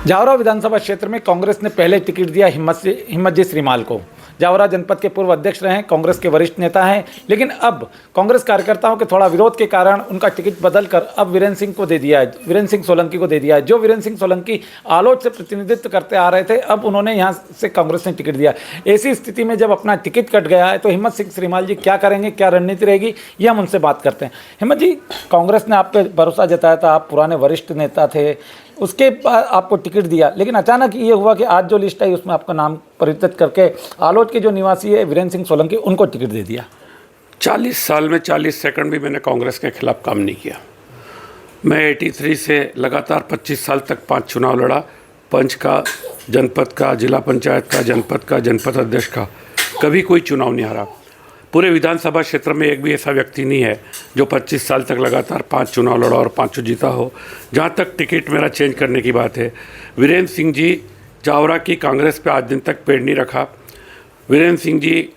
जावरा विधानसभा क्षेत्र में कांग्रेस ने पहले टिकट दिया हिम्मत जी श्रीमाल को। जावरा जनपद के पूर्व अध्यक्ष रहे हैं, कांग्रेस के वरिष्ठ नेता हैं, लेकिन अब कांग्रेस कार्यकर्ताओं के थोड़ा विरोध के कारण उनका टिकट बदलकर अब वीरेंद्र सिंह को दे दिया है, वीरेंद्र सिंह सोलंकी को दे दिया है। जो वीरेंद्र सिंह सोलंकी आलोट से प्रतिनिधित्व करते आ रहे थे, अब उन्होंने यहाँ से कांग्रेस ने टिकट दिया। ऐसी स्थिति में जब अपना टिकट कट गया है तो हिम्मत सिंह श्रीमाल जी क्या करेंगे, क्या रणनीति रहेगी, ये हम उनसे बात करते हैं। हिम्मत जी, कांग्रेस ने आप पे भरोसा जताया था, आप पुराने वरिष्ठ नेता थे, उसके बाद आपको टिकट दिया, लेकिन अचानक ये हुआ कि आज जो लिस्ट आई उसमें आपका नाम परिवर्तित करके आलोट के जो निवासी है वीरेंद्र सिंह सोलंकी, उनको टिकट दे दिया। 40 साल में 40 सेकंड भी मैंने कांग्रेस के खिलाफ काम नहीं किया। मैं 83 से लगातार 25 साल तक 5 चुनाव लड़ा, पंच का, जनपद का, जिला पंचायत का, जनपद का, जनपद अध्यक्ष का, कभी कोई चुनाव नहीं हारा। पूरे विधानसभा क्षेत्र में एक भी ऐसा व्यक्ति नहीं है जो 25 साल तक लगातार 5 चुनाव लड़ा और 5 जीता हो। जहाँ तक टिकट मेरा चेंज करने की बात है, वीरेंद्र सिंह जी जावरा की कांग्रेस पे आज दिन तक पेड़ नहीं रखा। वीरेंद्र सिंह जी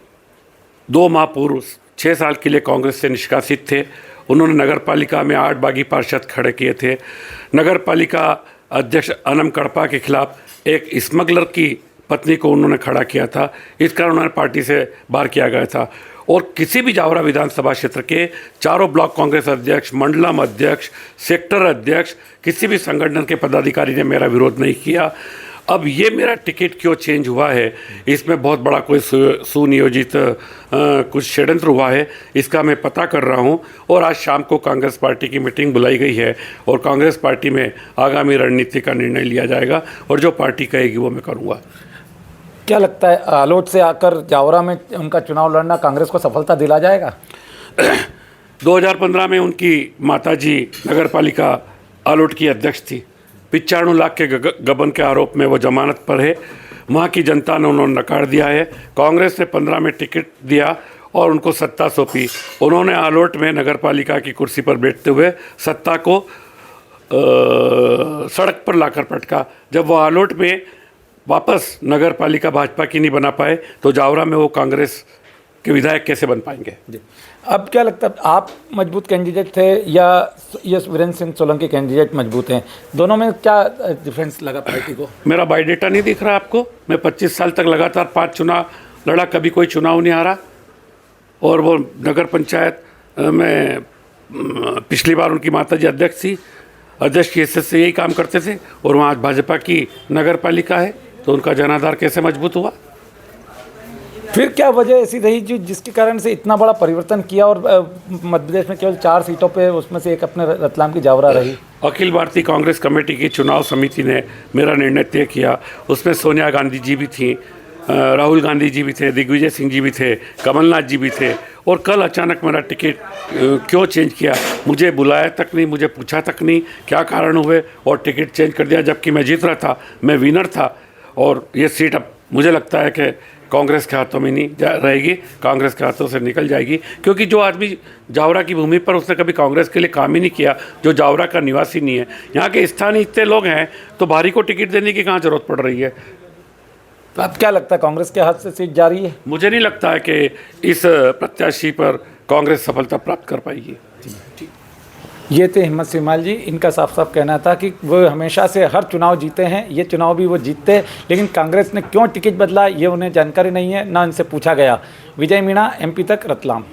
2 माह पूर्व 6 साल के लिए कांग्रेस से निष्कासित थे। उन्होंने नगर पालिका में 8 बागी पार्षद खड़े किए थे। नगर पालिका अध्यक्ष अनम कड़पा के खिलाफ एक स्मगलर की पत्नी को उन्होंने खड़ा किया था, इस कारण उन्हें पार्टी से बाहर किया गया था। और किसी भी जावरा विधानसभा क्षेत्र के चारों ब्लॉक कांग्रेस अध्यक्ष, मंडलम अध्यक्ष, सेक्टर अध्यक्ष, किसी भी संगठन के पदाधिकारी ने मेरा विरोध नहीं किया। अब ये मेरा टिकट क्यों चेंज हुआ है, इसमें बहुत बड़ा कोई सुनियोजित कुछ षड्यंत्र हुआ है, इसका मैं पता कर रहा हूँ। और आज शाम को कांग्रेस पार्टी की मीटिंग बुलाई गई है और कांग्रेस पार्टी में आगामी रणनीति का निर्णय लिया जाएगा और जो पार्टी कहेगी वो मैं करूँगा। क्या लगता है, आलोट से आकर जावरा में उनका चुनाव लड़ना कांग्रेस को सफलता दिला जाएगा? 2015 में उनकी माताजी नगर पालिका आलोट की अध्यक्ष थी। 95 लाख के गबन के आरोप में वो जमानत पर है। वहाँ की जनता ने उन्होंने नकार दिया है। कांग्रेस ने 15 में टिकट दिया और उनको सत्ता सौंपी। उन्होंने आलोट में नगर पालिका की कुर्सी पर बैठते हुए सत्ता को सड़क पर लाकर पटका। जब वो आलोट में वापस नगर पालिका भाजपा की नहीं बना पाए तो जावरा में वो कांग्रेस के विधायक कैसे बन पाएंगे? अब क्या लगता है, आप मजबूत कैंडिडेट थे या ये वीरेंद्र सिंह सोलंकी कैंडिडेट मजबूत हैं? दोनों में क्या डिफरेंस लगा पार्टी को? मेरा बायोडेटा नहीं दिख रहा आपको? मैं 25 साल तक लगातार 5 चुनाव लड़ा, कभी कोई चुनाव नहीं हारा। और वो नगर पंचायत में पिछली बार उनकी माताजी अध्यक्ष थी, अध्यक्ष की हैसियत से यही काम करते थे। और वहाँ भाजपा की नगर पालिका है तो उनका जनाधार कैसे मजबूत हुआ? फिर क्या वजह ऐसी रही जिसके कारण से इतना बड़ा परिवर्तन किया और मध्य प्रदेश में केवल 4 सीटों पे उसमें से एक अपने रतलाम की जावरा रही? अखिल भारतीय कांग्रेस कमेटी की चुनाव समिति ने मेरा निर्णय तय किया। उसमें सोनिया गांधी जी भी थी, राहुल गांधी जी भी थे, दिग्विजय सिंह जी भी थे, कमलनाथ जी भी थे। और कल अचानक मेरा टिकट क्यों चेंज किया, मुझे बुलाया तक नहीं, मुझे पूछा तक नहीं क्या कारण हुए और टिकट चेंज कर दिया, जबकि मैं जीत रहा था, मैं विनर था। और ये सीट अब मुझे लगता है कि कांग्रेस के हाथों में नहीं रहेगी, कांग्रेस के हाथों से निकल जाएगी। क्योंकि जो आदमी जावरा की भूमि पर, उसने कभी कांग्रेस के लिए काम ही नहीं किया, जो जावरा का निवासी नहीं है, यहाँ के स्थानीय इतने लोग हैं, तो बाहरी को टिकट देने की कहाँ जरूरत पड़ रही है? तो अब क्या लगता है, कांग्रेस के हाथ से सीट जा रही है? मुझे नहीं लगता है कि इस प्रत्याशी पर कांग्रेस सफलता प्राप्त कर पाएगी। ये थे हिम्मत श्रीमाल जी। इनका साफ साफ कहना था कि वो हमेशा से हर चुनाव जीते हैं, ये चुनाव भी वो जीतते, लेकिन कांग्रेस ने क्यों टिकट बदला ये उन्हें जानकारी नहीं है, ना इनसे पूछा गया। विजय मीणा, MP तक, रतलाम।